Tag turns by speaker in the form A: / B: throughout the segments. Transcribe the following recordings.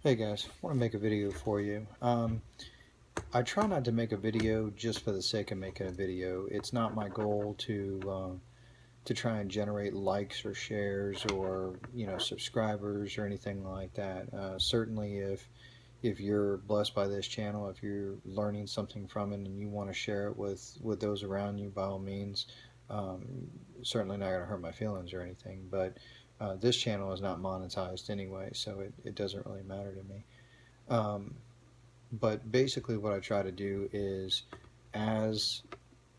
A: Hey guys, I want to make a video for you. I try not to make a video just for the sake of making a video. It's not my goal to try and generate likes or shares or subscribers or anything like that. Certainly, if you're blessed by this channel, if you're learning something from it and you want to share it with those around you, by all means. Um, Certainly not going to hurt my feelings or anything. But this channel is not monetized anyway, so it doesn't really matter to me. Um, but basically, what I try to do is, as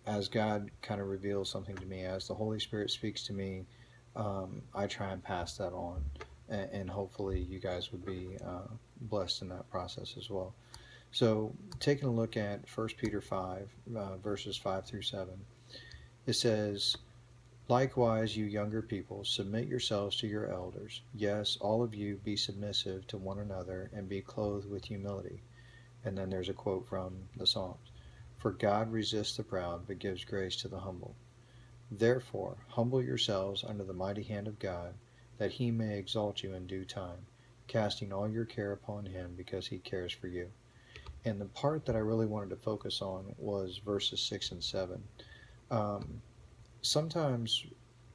A: as God kind of reveals something to me, as the Holy Spirit speaks to me, I try and pass that on, and hopefully, you guys would be blessed in that process as well. So, taking a look at 1 Peter 5, verses 5 through 7, it says, "Likewise, you younger people, submit yourselves to your elders. Yes, all of you be submissive to one another and be clothed with humility." And then there's a quote from the Psalms: "For God resists the proud, but gives grace to the humble. Therefore, humble yourselves under the mighty hand of God, that he may exalt you in due time, casting all your care upon him, because he cares for you." And the part that I really wanted to focus on was verses 6 and 7. Um, Sometimes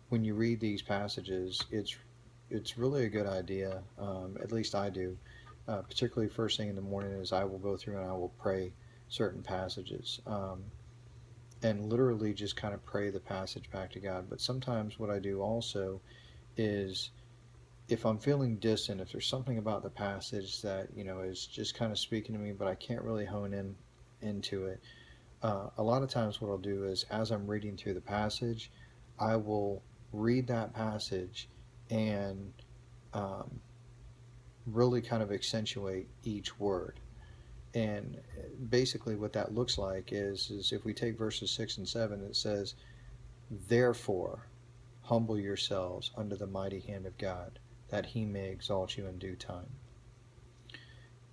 A: when you read these passages, it's really a good idea. At least I do. Particularly first thing in the morning, is I will go through and I will pray certain passages, and literally just kind of pray the passage back to God. But sometimes what I do also is, if I'm feeling distant, if there's something about the passage that is just kind of speaking to me, but I can't really hone in into it. A lot of times, what I'll do is, as I'm reading through the passage, I will read that passage and um, really kind of accentuate each word. And basically, what that looks like is if we take verses 6 and 7, it says, "Therefore, humble yourselves under the mighty hand of God, that he may exalt you in due time."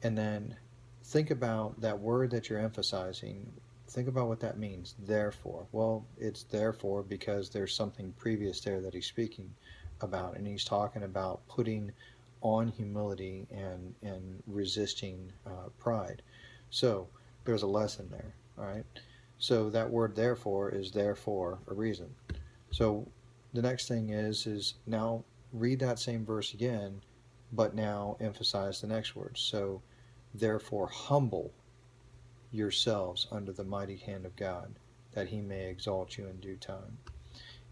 A: And then think about that word that you're emphasizing. Think about what that means. Therefore. Well, it's therefore because there's something previous there that he's speaking about. And he's talking about putting on humility and resisting pride. So there's a lesson there. All right. So that word therefore is there for a reason. So the next thing is now read that same verse again, but now emphasize the next word. So therefore, humble yourselves under the mighty hand of God, that he may exalt you in due time.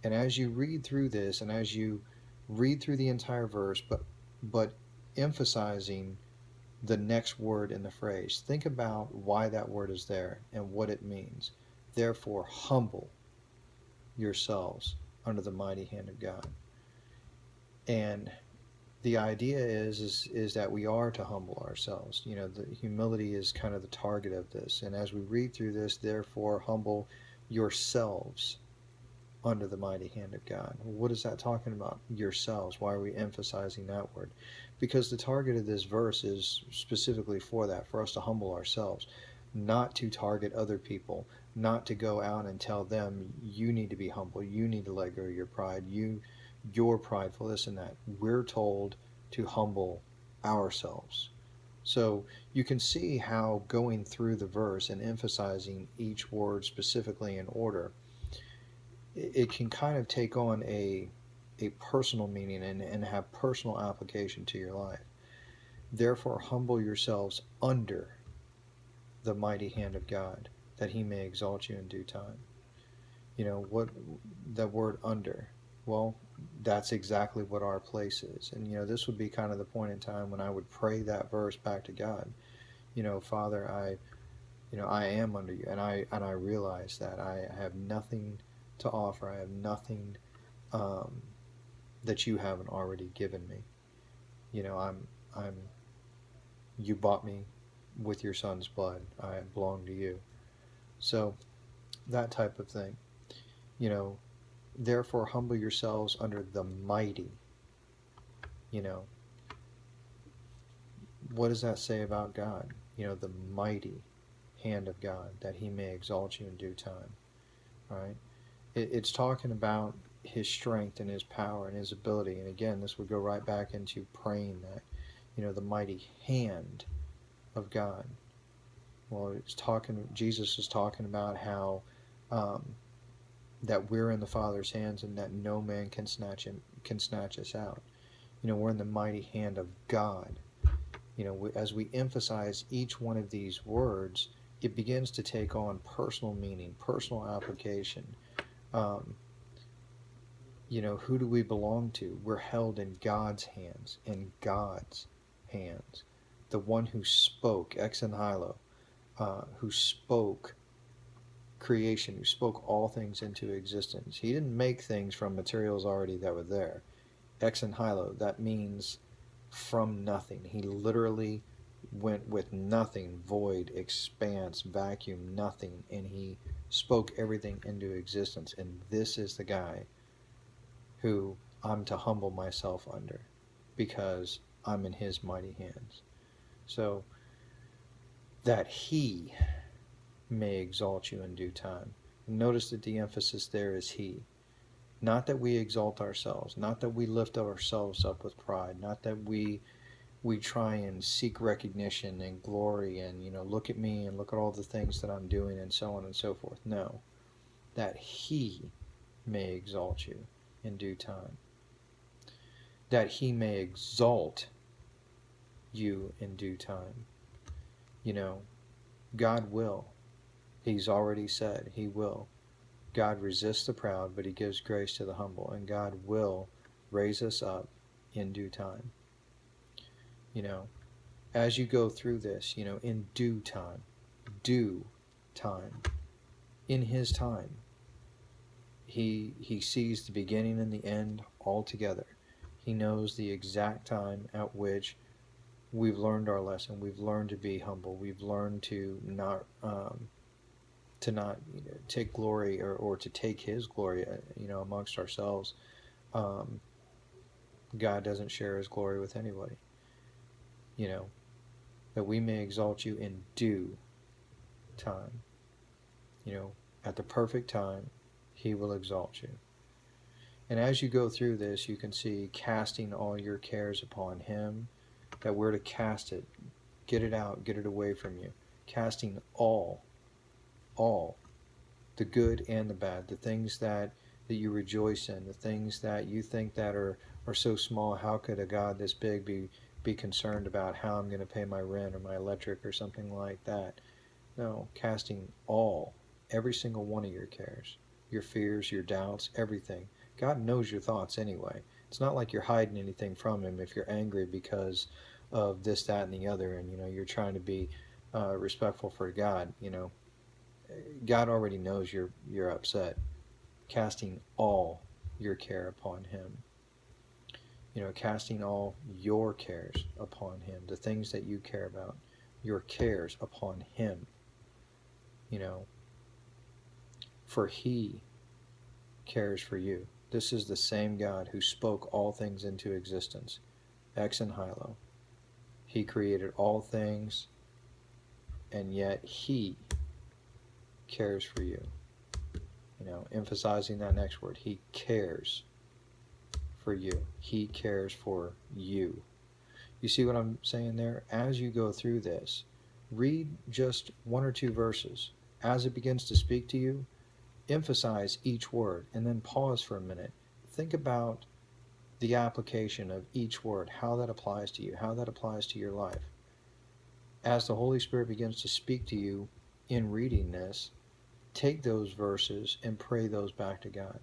A: And as you read through this, and as you read through the entire verse, but emphasizing the next word in the phrase, think about why that word is there and what it means. Therefore, humble yourselves under the mighty hand of God. And the idea is that we are to humble ourselves. The humility is kind of the target of this. And as we read through this, therefore humble yourselves under the mighty hand of God. What is that talking about? Yourselves. Why are we emphasizing that word? Because the target of this verse is specifically for that, for us to humble ourselves, not to target other people, not to go out and tell them, you need to be humble, you need to let go of your pride, you're prideful, this and that. We're told to humble ourselves. So you can see how going through the verse and emphasizing each word specifically in order, it can kind of take on a personal meaning and have personal application to your life. Therefore, humble yourselves under the mighty hand of God, that he may exalt you in due time. What that word under? Well, that's exactly what our place is. And this would be kind of the point in time when I would pray that verse back to God. Father, I am under you, and I realize that I have nothing to offer. I have nothing um, that you haven't already given me. I'm you bought me with your son's blood. I belong to you. So that type of thing. You know, Therefore humble yourselves under the mighty. You know, what does that say about God? The mighty hand of God, that he may exalt you in due time. Right? It's talking about his strength and his power and his ability. And again, this would go right back into praying that. the mighty hand of God. Well, Jesus is talking about how that we're in the Father's hands and that no man can snatch us out. We're in the mighty hand of God. As we emphasize each one of these words, it begins to take on personal meaning, personal application. Who do we belong to? We're held in God's hands, The one who spoke, ex nihilo, who spoke creation, who spoke all things into existence. He didn't make things from materials already that were there. Ex nihilo, that means from nothing. He literally went with nothing, void, expanse, vacuum, nothing, and he spoke everything into existence. And this is the guy who I'm to humble myself under, because I'm in his mighty hands. So that he may exalt you in due time. Notice that the emphasis there is he. Not that we exalt ourselves, not that we lift ourselves up with pride, not that we try and seek recognition and glory and, look at me and look at all the things that I'm doing and so on and so forth. No, that he may exalt you in due time. That he may exalt you in due time. God will. He's already said he will. God resists the proud, but he gives grace to the humble. And God will raise us up in due time. As you go through this, in due time, in his time, he sees the beginning and the end all together. He knows the exact time at which we've learned our lesson. We've learned to be humble. We've learned to not take glory or to take his glory, amongst ourselves. God doesn't share his glory with anybody. That we may exalt you in due time. At the perfect time, he will exalt you. And as you go through this, you can see casting all your cares upon him, that we're to cast it, get it out, get it away from you. Casting all, the good and the bad, the things that you rejoice in, the things that you think that are so small. How could a God this big be concerned about how I'm going to pay my rent or my electric or something like that? No, casting every single one of your cares, your fears, your doubts, everything. God knows your thoughts anyway. It's not like you're hiding anything from him if you're angry because of this, that, and the other, and you're trying to be respectful for God. God already knows you're upset. Casting all your care upon him. Casting all your cares upon him, the things that you care about, your cares upon him. For he cares for you. This is the same God who spoke all things into existence. Ex nihilo. He created all things, and yet he cares for you. Emphasizing that next word. He cares for you. He cares for you. You see what I'm saying there? As you go through this, read just one or two verses. As it begins to speak to you, emphasize each word and then pause for a minute. Think about the application of each word, how that applies to you, how that applies to your life. As the Holy Spirit begins to speak to you in reading this, take those verses and pray those back to God.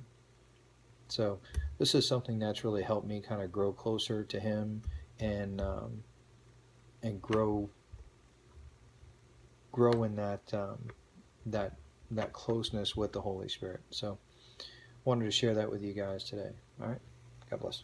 A: So this is something that's really helped me kind of grow closer to him and grow in that closeness with the Holy Spirit. So wanted to share that with you guys today. All right. God bless.